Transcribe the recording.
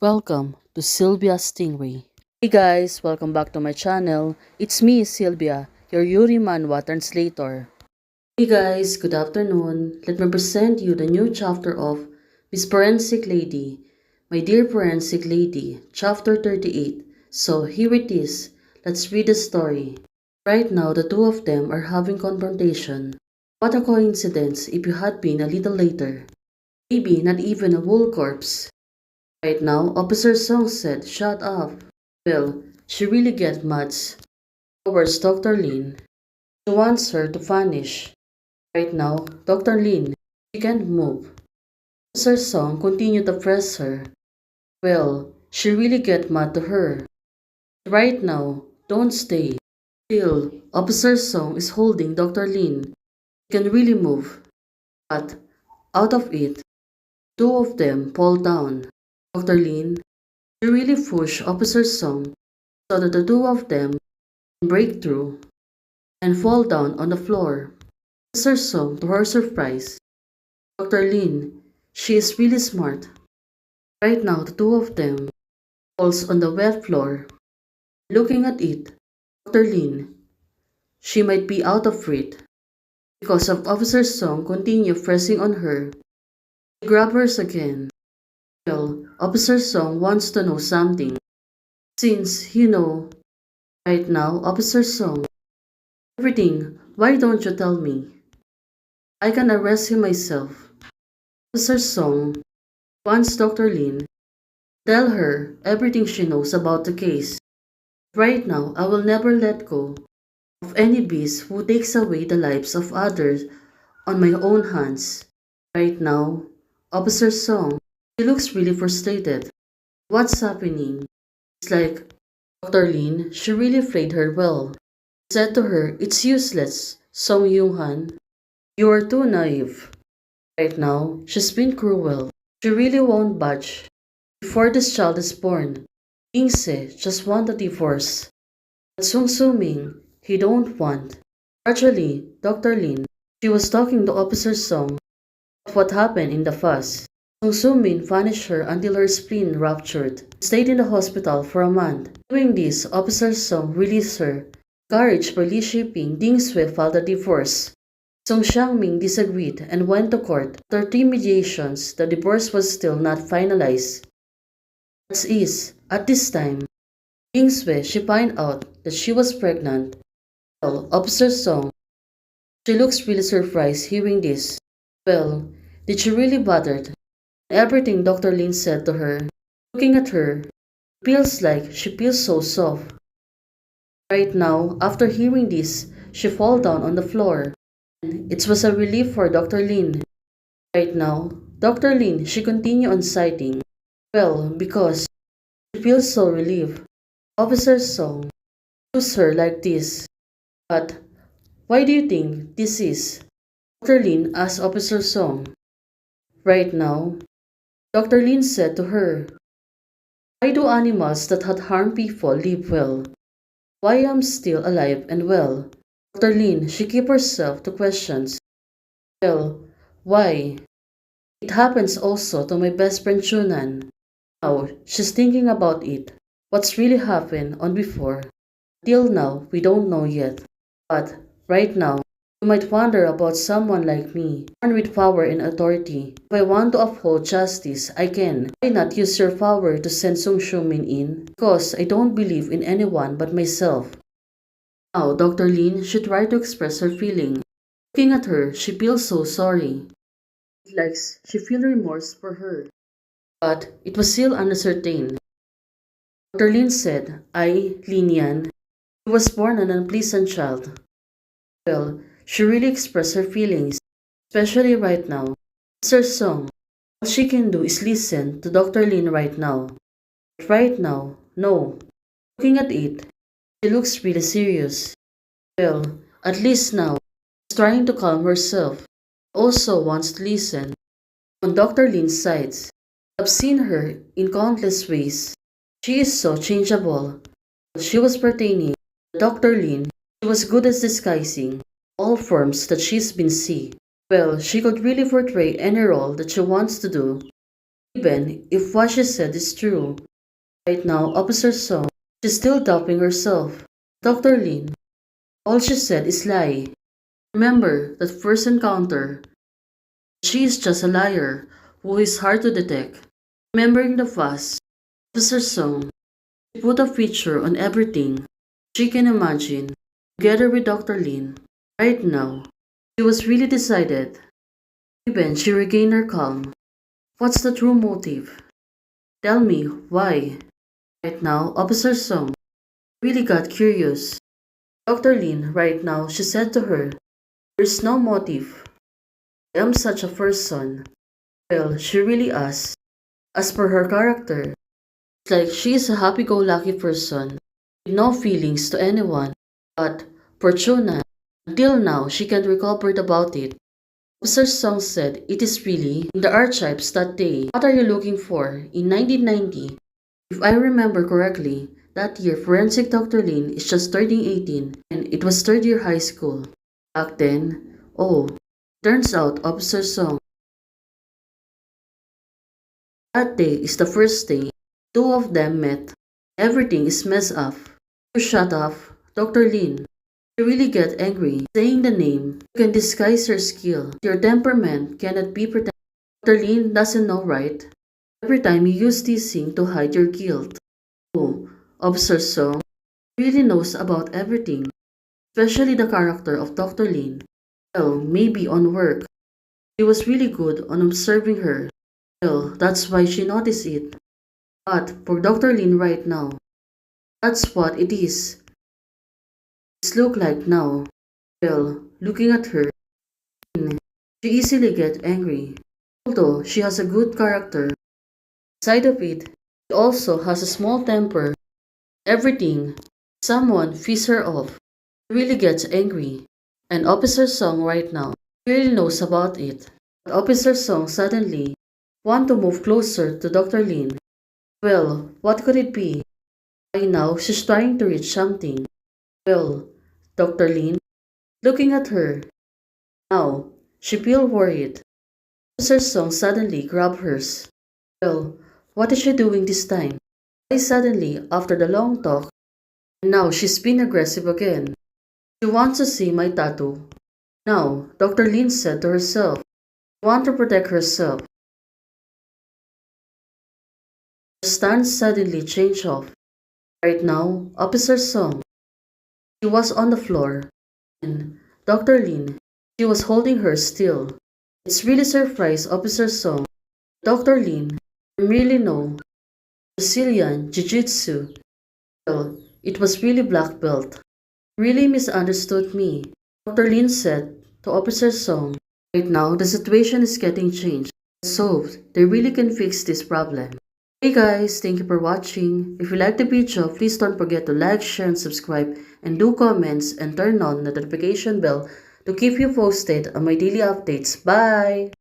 Welcome to Sylvia Stingray. Hey guys, welcome back to my channel. It's me, Sylvia, your Yuri Manhwa translator. Hey guys, good afternoon. Let me present you the new chapter of Miss Forensic Lady, My Dear Forensic Lady, chapter 38. So here it is. Let's read the story. Right now, the two of them are having confrontation. What a coincidence if you had been a little later. Maybe not even a wool corpse. Right now, Officer Song said, "Shut up." Well, she really gets mad towards Dr. Lin. She wants her to vanish. Right now, Dr. Lin, she can't move. Officer Song continued to press her. Well, she really get mad to her. Right now, don't stay. Still, Officer Song is holding Dr. Lin. She can really move. But, out of it, two of them fall down. Dr. Lin, she really pushed Officer Song so that the two of them can break through and fall down on the floor. Officer Song, to her surprise, Dr. Lin, she is really smart. Right now, the two of them falls on the wet floor. Looking at it, Dr. Lin, she might be out of breath because of Officer Song continue pressing on her. She grab hers again. Well, Officer Song wants to know something. Since you know, right now, Officer Song, everything, why don't you tell me? I can arrest him myself. Officer Song wants Dr. Lin tell her everything she knows about the case. Right now, I will never let go of any beast who takes away the lives of others on my own hands. Right now, Officer Song, she looks really frustrated. What's happening? It's like Dr. Lin, she really played her well. Said to her, "It's useless, Song Yung-han. You are too naive." Right now, she's been cruel. She really won't budge. Before this child is born, Yingse just want a divorce. But Sung Suming, he don't want. Gradually, Dr. Lin, she was talking to Officer Song of what happened in the fuss. Sung Sumin vanished her until her spleen ruptured. Stayed in the hospital for a month. Doing this, Officer Song released her, encouraged by Li Shiping, Ding Sui filed a divorce. Song Xiangming disagreed and went to court. After 3 mediations, the divorce was still not finalized. At this time, Ding Sui, she found out that she was pregnant. Well, Officer Song, she looks really surprised hearing this. Well, did she really bothered? Everything Dr. Lin said to her. Looking at her, feels like she feels so soft. Right now, after hearing this, she fall down on the floor. It was a relief for Dr. Lin. Right now, Dr. Lin, she continue on citing. Well, because she feels so relieved. Officer Song choose her like this. But why do you think this is? Dr. Lin asked Officer Song. Right now, Dr. Lin said to her, "Why do animals that had harmed people live well? Why am still alive and well?" Dr. Lin, she keep herself to questions. Well, why? It happens also to my best friend Chunan. Now, she's thinking about it. What's really happened on before? Till now, we don't know yet. But, right now, you might wonder about someone like me, born with power and authority. If I want to uphold justice, I can. Why not use your power to send Sung Shumin in? Because I don't believe in anyone but myself. Now, Dr. Lin should try to express her feeling. Looking at her, she feels so sorry. It's like she feels remorse for her. But it was still uncertain. Dr. Lin said, Lin Yan, he was born an unpleasant child. Well, she really expressed her feelings, especially right now. Sir Song, all she can do is listen to Dr. Lin right now. But right now, no. Looking at it, she looks really serious. Well, at least now, she's trying to calm herself. Also wants to listen. On Dr. Lin's side, I've seen her in countless ways. She is so changeable. She was pertaining to Dr. Lin. She was good at disguising all forms that she's been see. Well, she could really portray any role that she wants to do. Even if what she said is true. Right now, Officer Song, she's still doubting herself. Dr. Lin, all she said is lie. Remember that first encounter. She is just a liar who is hard to detect. Remembering the past, Officer Song, she put a feature on everything she can imagine, together with Dr. Lin. Right now, she was really decided. Even she regained her calm. What's the true motive? Tell me why. Right now, Officer Song really got curious. Dr. Lin, right now, she said to her, there's no motive. I am such a person. Well, she really asked. As per her character, it's like she is a happy-go-lucky person with no feelings to anyone. But Fortuna, until now, she can't recover about it. Officer Song said it is really in the archives that day. What are you looking for? In 1990, if I remember correctly, that year Forensic Dr. Lin is just turning 18 and it was third year high school. Back then, oh, turns out Officer Song. That day is the first day two of them met. Everything is messed up. You shut up, Dr. Lin. You really get angry. Saying the name, you can disguise your skill. Your temperament cannot be pretended. Dr. Lin doesn't know, right? Every time you use teasing to hide your guilt. Oh, Officer Song really knows about everything, especially the character of Dr. Lin. Well, maybe on work. She was really good on observing her. Well, that's why she noticed it. But for Dr. Lin right now, that's what it is. It's look like now. Well, looking at her, she easily get angry. Although she has a good character, side of it, she also has a small temper. Everything, someone pisses her off, she really gets angry. And Officer Song right now really knows about it. But Officer Song suddenly want to move closer to Dr. Lin. Well, what could it be? By now, she's trying to reach something. Well, Dr. Lin, looking at her. Now, she feel worried. Officer Song suddenly grabbed hers. Well, what is she doing this time? Why suddenly, after the long talk, and now she's been aggressive again. She wants to see my tattoo. Now, Dr. Lin said to herself, she wants to protect herself. Her stance suddenly changed off. Right now, Officer Song, she was on the floor, and Dr. Lin, she was holding her still. It's really surprised Officer Song. Dr. Lin really know Brazilian Jiu-Jitsu. Well, it was really black belt. Really misunderstood me. Dr. Lin said to Officer Song, right now the situation is getting changed. Solved. They really can fix this problem. Hey guys, thank you for watching. If you like the video, please don't forget to like, share, and subscribe, and do comments and turn on the notification bell to keep you posted on my daily updates. Bye!